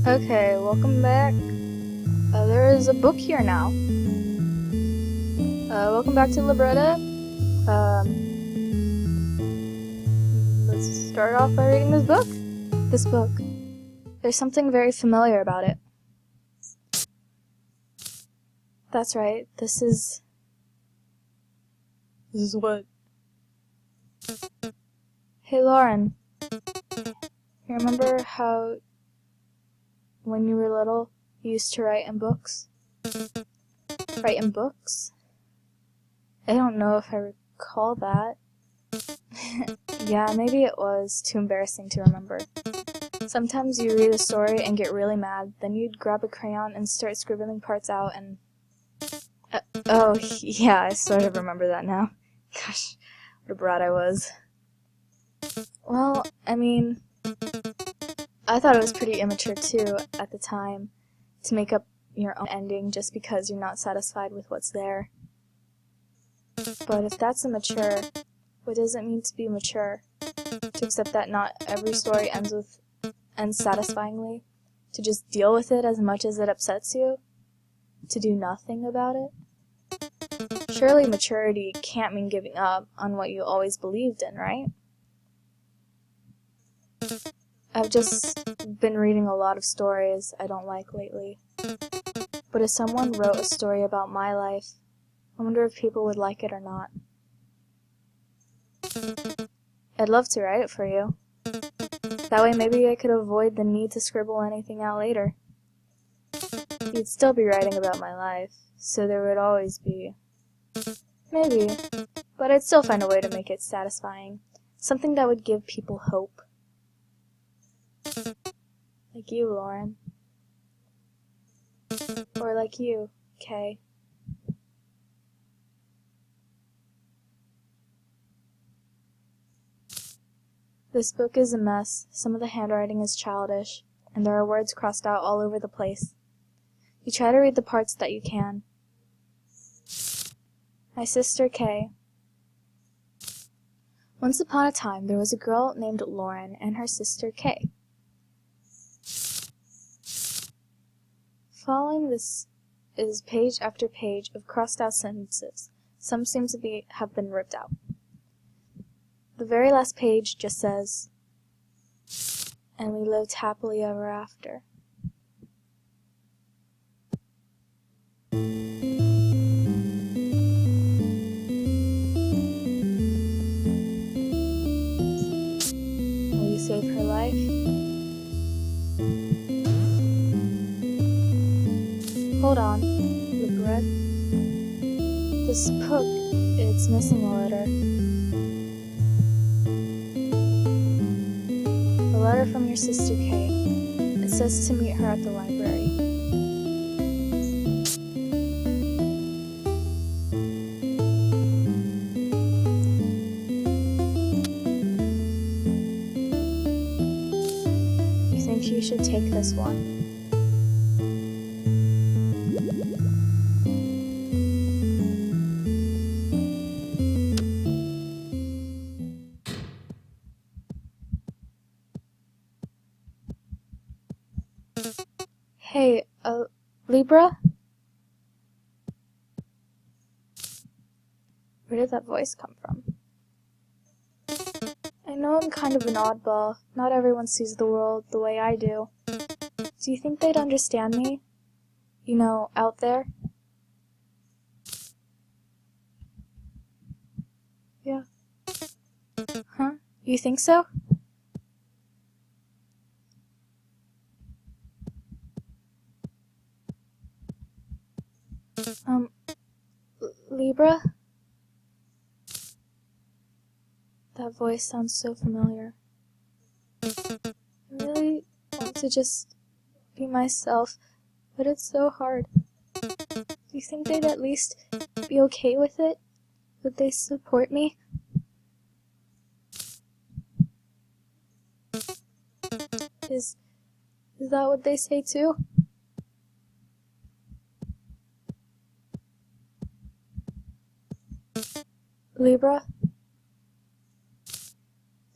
Okay, welcome back. There is a book here now. Welcome back to Libretta. Let's start off by reading this book. This book. There's something very familiar about it. That's right, this is what? Hey Lauren, you remember how when you were little you used to write in books? Write in books? I don't know if I recall that. Yeah, maybe it was too embarrassing to remember. Sometimes you read a story and get really mad, then you'd grab a crayon and start scribbling parts out and... oh, yeah, I sort of remember that now. Gosh, what a brat I was. Well, I mean, I thought it was pretty immature too, at the time, to make up your own ending just because you're not satisfied with what's there. But if that's immature, what does it mean to be mature? To accept that not every story ends satisfyingly? To just deal with it as much as it upsets you? To do nothing about it? Surely maturity can't mean giving up on what you always believed in, right? I've just been reading a lot of stories I don't like lately. But if someone wrote a story about my life, I wonder if people would like it or not. I'd love to write it for you. That way maybe I could avoid the need to scribble anything out later. You'd still be writing about my life, so there would always be... maybe. But I'd still find a way to make it satisfying. Something that would give people hope. Like you, Lauren. Or like you, Kay. This book is a mess, some of the handwriting is childish, and there are words crossed out all over the place. You try to read the parts that you can. My sister Kay. Once upon a time, there was a girl named Lauren and her sister Kay. Following this is page after page of crossed out sentences. Some seem to have been ripped out. The very last page just says, "And we lived happily ever after." Will you save her life? Hold on, Libretta. This book, it's missing a letter. A letter from your sister Kay. It says to meet her at the library. You think you should take this one? Hey, Libra? Where did that voice come from? I know I'm kind of an oddball. Not everyone sees the world the way I do. Do you think they'd understand me? You know, out there? Yeah. Huh? You think so? Libra? That voice sounds so familiar. I really want to just be myself, but it's so hard. Do you think they'd at least be okay with it? Would they support me? Is that what they say too? Libra?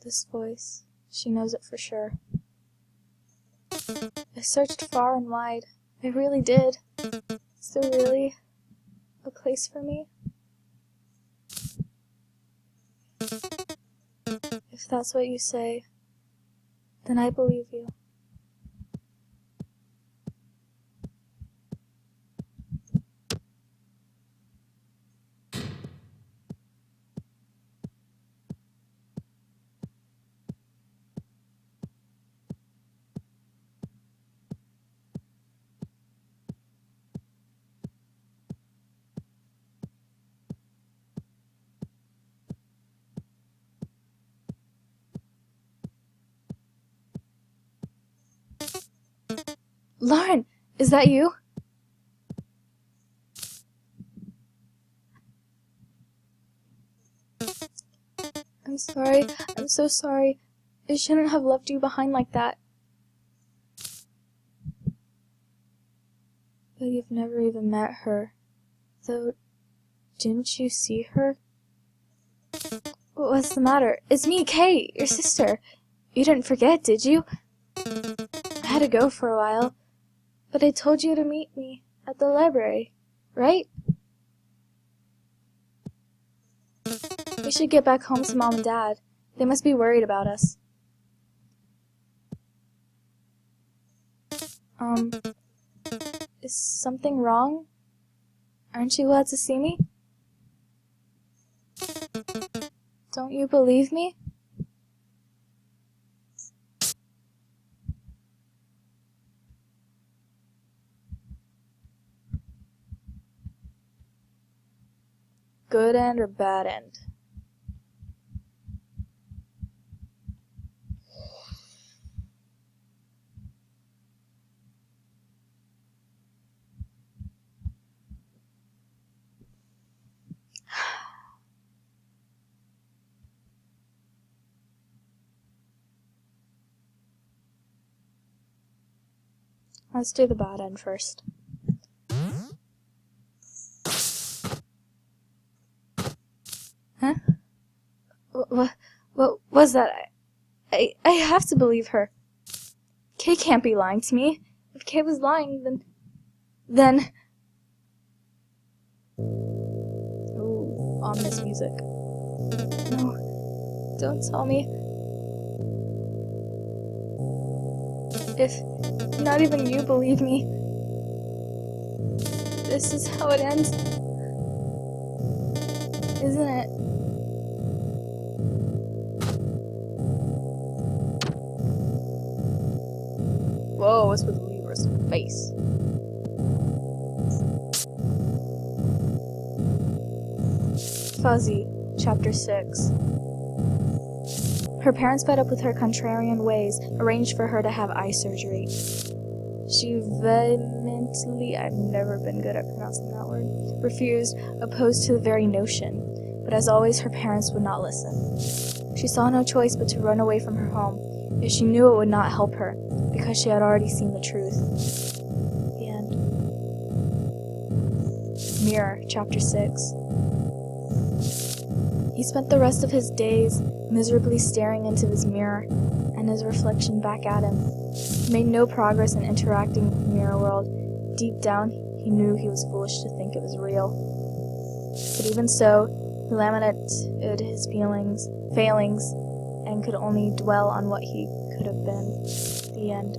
This voice, she knows it for sure. I searched far and wide. I really did. Is there really a place for me? If that's what you say, then I believe you. Lauren, is that you? I'm sorry. I'm so sorry. I shouldn't have left you behind like that. But you've never even met her. Though, didn't you see her? What's the matter? It's me, Kate, your sister. You didn't forget, did you? I had to go for a while, but I told you to meet me at the library, right? We should get back home to Mom and Dad. They must be worried about us. Is something wrong? Aren't you glad to see me? Don't you believe me? Good end or bad end? Let's do the bad end first. Huh? What was that? I have to believe her. Kay can't be lying to me. If Kay was lying, then... Ooh, ominous music. No, don't tell me. If not even you believe me, this is how it ends, isn't it? Whoa, what's with Libra's face? Fuzzy, Chapter 6. Her parents, fed up with her contrarian ways, arranged for her to have eye surgery. She vehemently, I've never been good at pronouncing that word, refused, opposed to the very notion, but as always her parents would not listen. She saw no choice but to run away from her home, yet she knew it would not help her, because she had already seen the truth. The end. Mirror, Chapter 6. He spent the rest of his days miserably staring into his mirror and his reflection back at him. He made no progress in interacting with the mirror world. Deep down, he knew he was foolish to think it was real. But even so, he lamented his failings, and could only dwell on what he could have been. The end.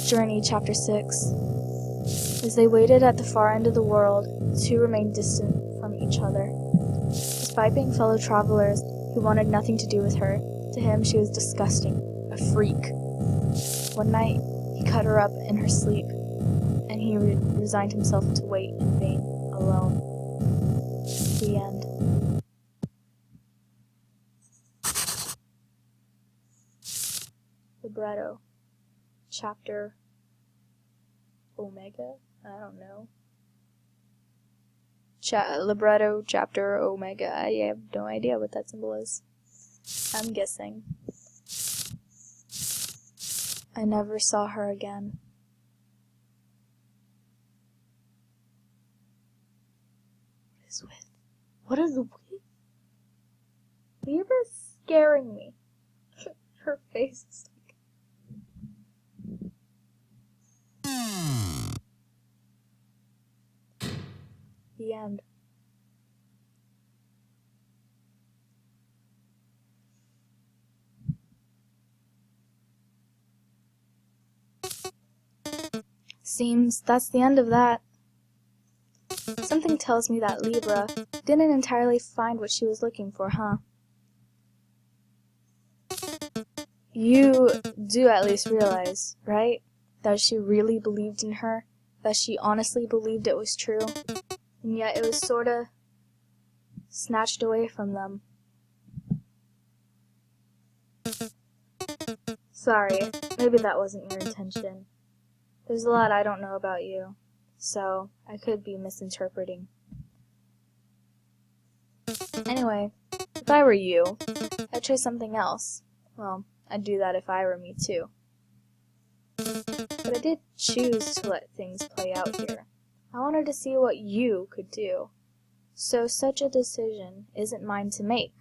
Journey, Chapter 6. As they waited at the far end of the world, the two remained distant from each other. Despite being fellow travelers, he wanted nothing to do with her. To him, she was disgusting, a freak. One night, he cut her up in her sleep, and he resigned himself to wait in vain, alone. The end. Libretto, Chapter Omega? I don't know. Libretto, Chapter Omega. I have no idea what that symbol is. I'm guessing. I never saw her again. What is with? What is with? Libra's scaring me. Her face is like... The end. Seems that's the end of that. Something tells me that Libra didn't entirely find what she was looking for, huh? You do at least realize, right? That she really believed in her, that she honestly believed it was true, and yet it was sorta snatched away from them. Sorry, maybe that wasn't your intention. There's a lot I don't know about you, so I could be misinterpreting. Anyway, if I were you, I'd try something else. Well, I'd do that if I were me too. But I did choose to let things play out here. I wanted to see what you could do. So such a decision isn't mine to make.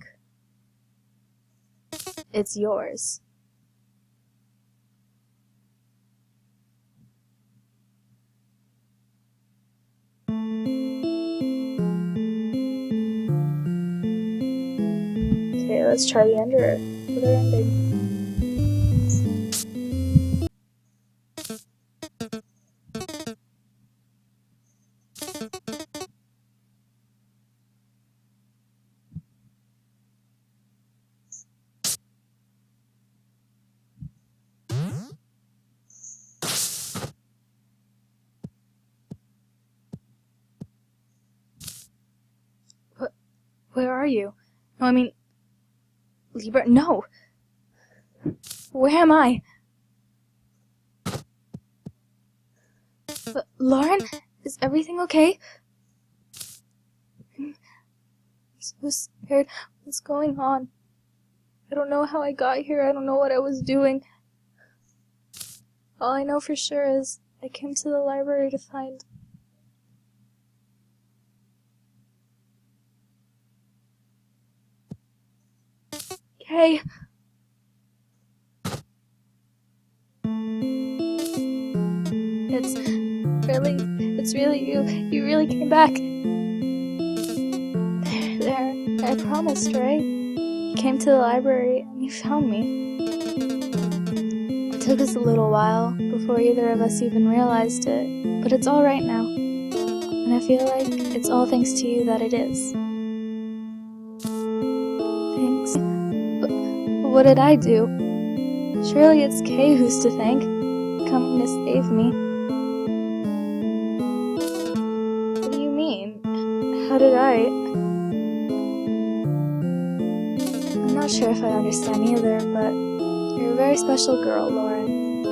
It's yours. Okay, let's try the other ending. Where are you? No, I mean... Libretta, no! Where am I? Lauren? Is everything okay? I'm so scared. What's going on? I don't know how I got here. I don't know what I was doing. All I know for sure is I came to the library to find... Kay! It's really you. You really came back. There. I promised, right? You came to the library and you found me. It took us a little while before either of us even realized it, but it's all right now. And I feel like it's all thanks to you that it is. Thanks. But what did I do? Surely it's Kay who's to thank, coming to save me. What do you mean? How did I? I'm not sure if I understand either, but you're a very special girl, Lauren.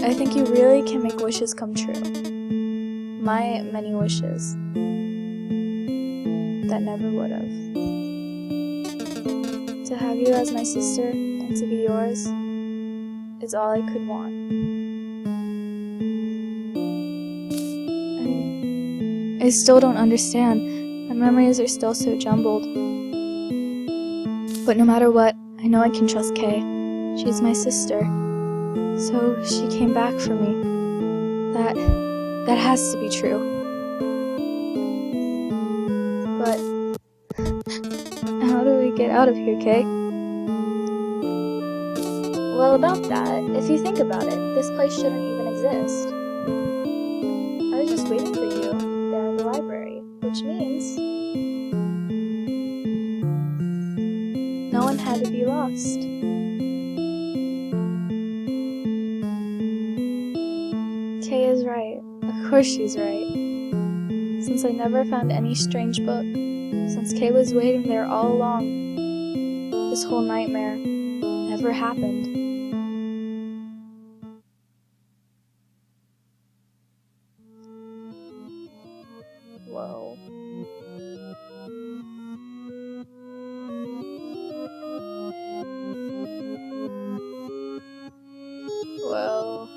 I think you really can make wishes come true. My many wishes that never would have. To have you as my sister and to be yours is all I could want. I still don't understand. My memories are still so jumbled. But no matter what, I know I can trust Kay. She's my sister. So she came back for me. That has to be true. But how do we get out of here, Kay? Well, about that, if you think about it, this place shouldn't even exist. I was just waiting for you there in the library, which means no one had to be lost. Kay is right. Of course she's right. Since I never found any strange book, since Kay was waiting there all along, this whole nightmare never happened. Whoa. Whoa.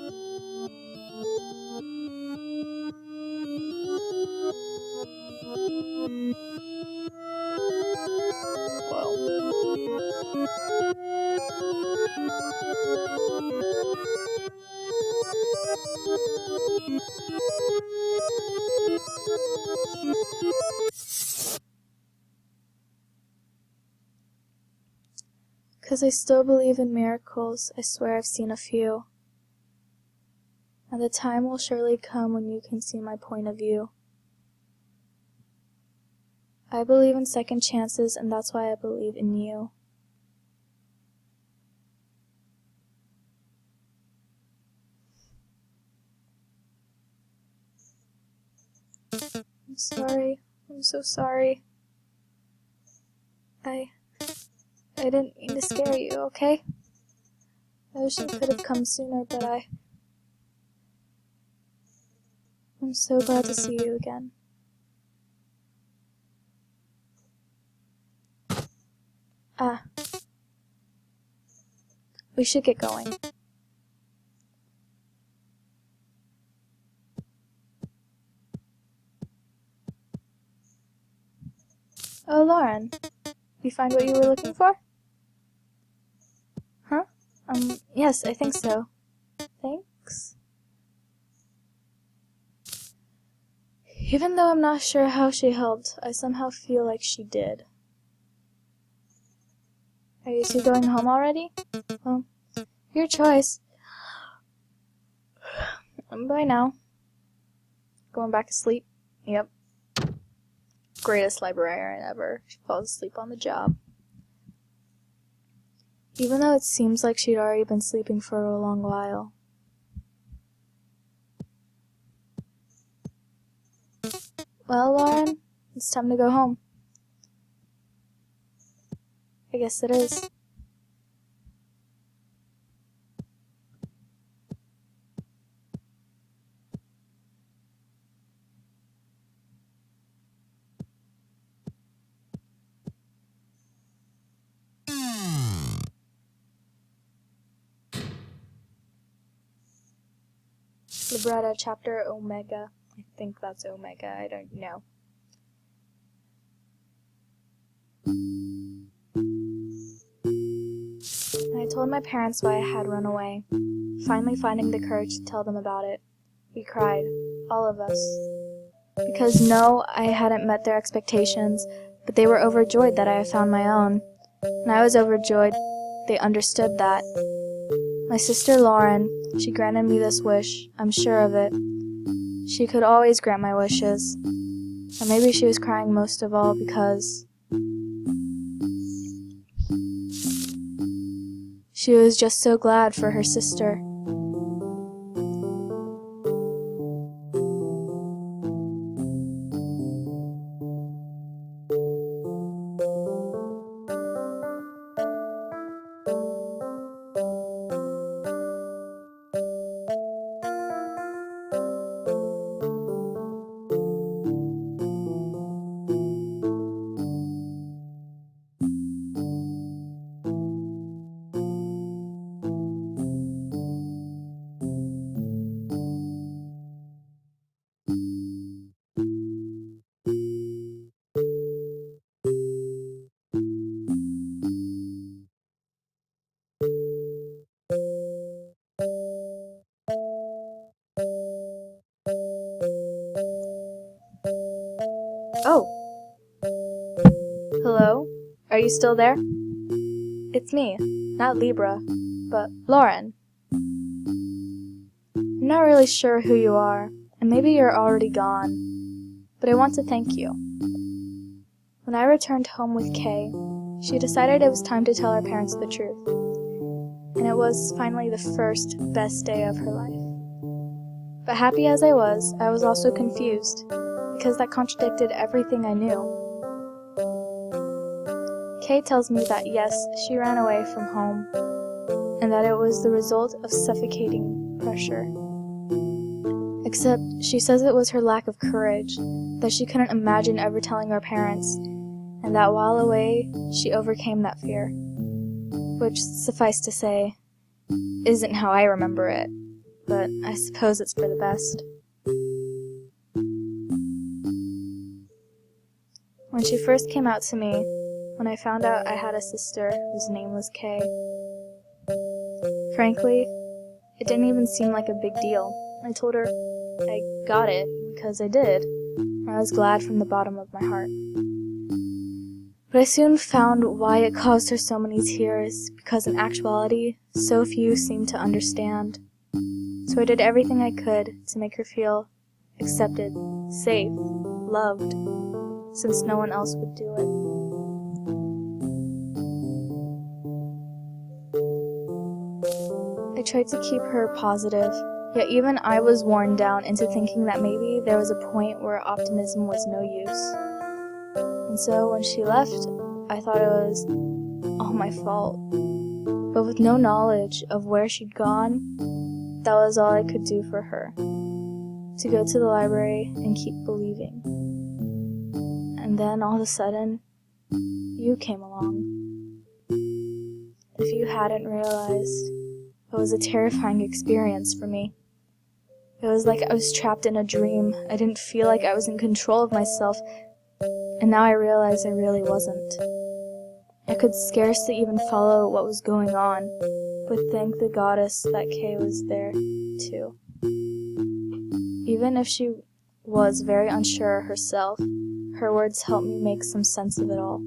Whoa. 'Cause I still believe in miracles, I swear I've seen a few. And the time will surely come when you can see my point of view. I believe in second chances, and that's why I believe in you. I'm sorry. I'm so sorry. I didn't mean to scare you, okay? I wish I could have come sooner, but I'm so glad to see you again. We should get going. Oh, Lauren, you find what you were looking for? Huh? Yes, I think so. Thanks. Even though I'm not sure how she helped, I somehow feel like she did. Are you two going home already? Well, your choice. Bye now. Going back to sleep? Yep. Greatest librarian ever. She falls asleep on the job. Even though it seems like she'd already been sleeping for a long while. Well, Lauren, it's time to go home. I guess it is. Libretta chapter Omega. I think that's Omega, I don't know. I told my parents why I had run away, finally finding the courage to tell them about it. We cried, all of us. Because no, I hadn't met their expectations, but they were overjoyed that I had found my own. And I was overjoyed they understood that. My sister Lauren, she granted me this wish, I'm sure of it. She could always grant my wishes. Or maybe she was crying most of all because she was just so glad for her sister. Oh! Hello? Are you still there? It's me, not Libra, but Lauren. I'm not really sure who you are, and maybe you're already gone, but I want to thank you. When I returned home with Kay, she decided it was time to tell her parents the truth, and it was finally the first best day of her life. But happy as I was also confused, because that contradicted everything I knew. Kay tells me that yes, she ran away from home, and that it was the result of suffocating pressure. Except she says it was her lack of courage, that she couldn't imagine ever telling her parents, and that while away, she overcame that fear. Which, suffice to say, isn't how I remember it, but I suppose it's for the best. When she first came out to me, when I found out I had a sister whose name was Kay, frankly, it didn't even seem like a big deal. I told her, I got it, because I did. I was glad from the bottom of my heart. But I soon found why it caused her so many tears, because in actuality, so few seemed to understand. So I did everything I could to make her feel accepted, safe, loved, since no one else would do it. I tried to keep her positive, yet even I was worn down into thinking that maybe there was a point where optimism was no use. And so when she left, I thought it was all my fault. But with no knowledge of where she'd gone, that was all I could do for her. To go to the library and keep believing. And then all of a sudden, you came along. If you hadn't realized, it was a terrifying experience for me. It was like I was trapped in a dream. I didn't feel like I was in control of myself, and now I realize I really wasn't. I could scarcely even follow what was going on, but thank the goddess that Kay was there, too. Even if she was very unsure herself, her words helped me make some sense of it all.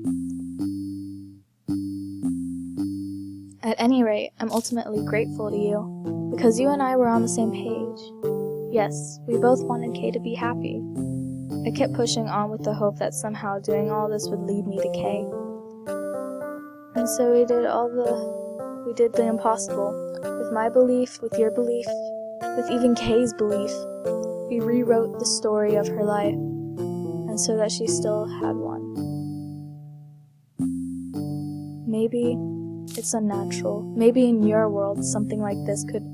At any rate, I'm ultimately grateful to you, because you and I were on the same page. Yes, we both wanted Kay to be happy. I kept pushing on with the hope that somehow doing all this would lead me to Kay. And so we did the impossible. With my belief, with your belief, with even Kay's belief, we rewrote the story of her life, and so that she still had one. Maybe it's unnatural. Maybe in your world something like this could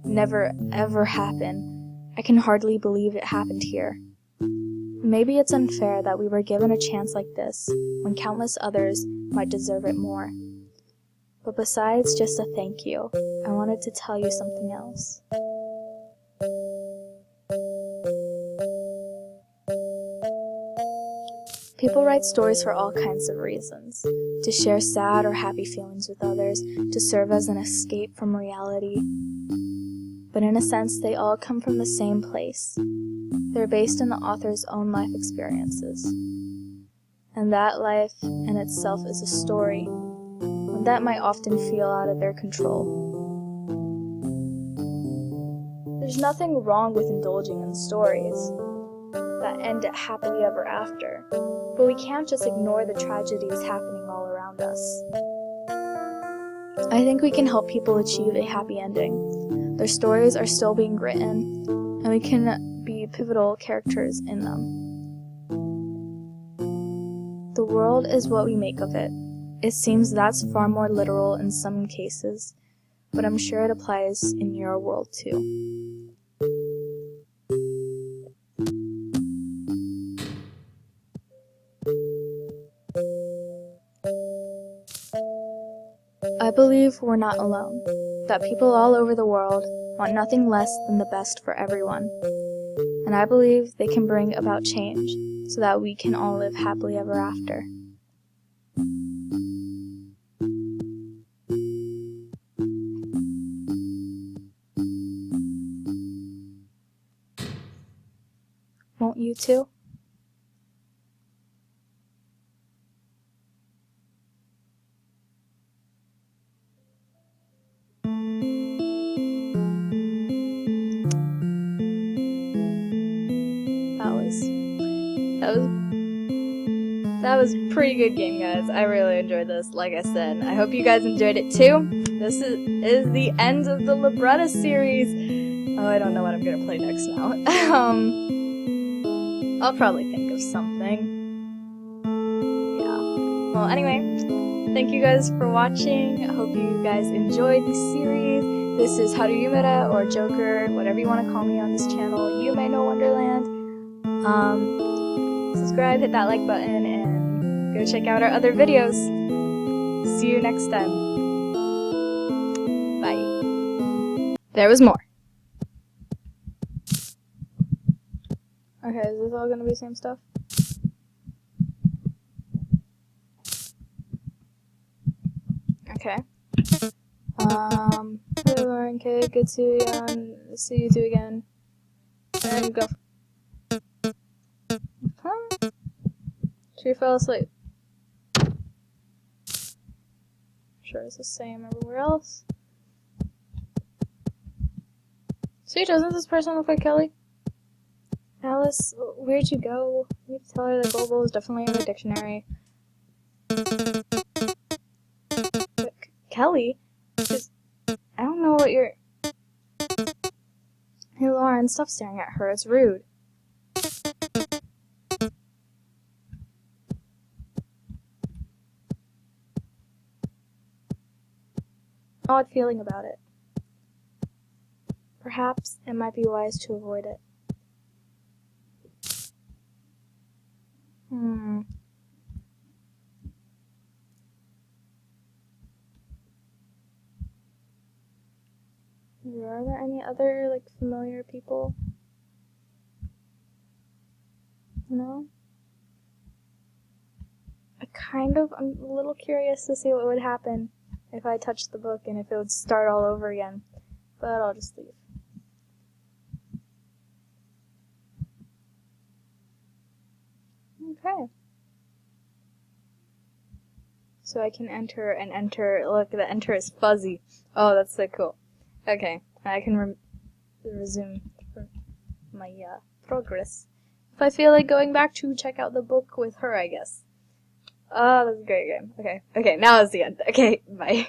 never ever happen. I can hardly believe it happened here. Maybe it's unfair that we were given a chance like this, when countless others might deserve it more. But besides just a thank you, I wanted to tell you something else. People write stories for all kinds of reasons. To share sad or happy feelings with others, to serve as an escape from reality. But in a sense, they all come from the same place. They're based in the author's own life experiences. And that life in itself is a story, one that might often feel out of their control. There's nothing wrong with indulging in stories that end at happily ever after, but we can't just ignore the tragedies happening all around us. I think we can help people achieve a happy ending. Their stories are still being written, and we can be pivotal characters in them. The world is what we make of it. It seems that's far more literal in some cases, but I'm sure it applies in your world too. I believe we're not alone, that people all over the world want nothing less than the best for everyone. And I believe they can bring about change so that we can all live happily ever after. Won't you too? That was a pretty good game, guys. I really enjoyed this, like I said. I hope you guys enjoyed it too. This is the end of the Libretta series. Oh, I don't know what I'm gonna play next now. I'll probably think of something. Yeah. Well, anyway, thank you guys for watching. I hope you guys enjoyed the series. This is Haruyumura, or Joker, whatever you want to call me on this channel. You may know Wonderland. Subscribe, hit that like button, and go check out our other videos. See you next time. Bye. There was more. Okay, is this all gonna be the same stuff? Okay. Hello Lauren K, good to see you two again. And go. Huh? She fell asleep. Sure, it's the same everywhere else. Sweet, doesn't this person look like Kelly? Alice, where'd you go? You need to tell her that global is definitely in the dictionary. But Kelly? Just, I don't know what you're... Hey, Lauren, stop staring at her. It's rude. Odd feeling about it. Perhaps it might be wise to avoid it. Are there any other, like, familiar people? No? I'm a little curious to see what would happen if I touched the book and if it would start all over again. But I'll just leave. Okay. So I can enter and enter. Look, the enter is fuzzy. Oh, that's so cool. Okay, I can resume my progress. If I feel like going back to check out the book with her, I guess. Oh, that's a great game. Okay, now it's the end. Okay, bye.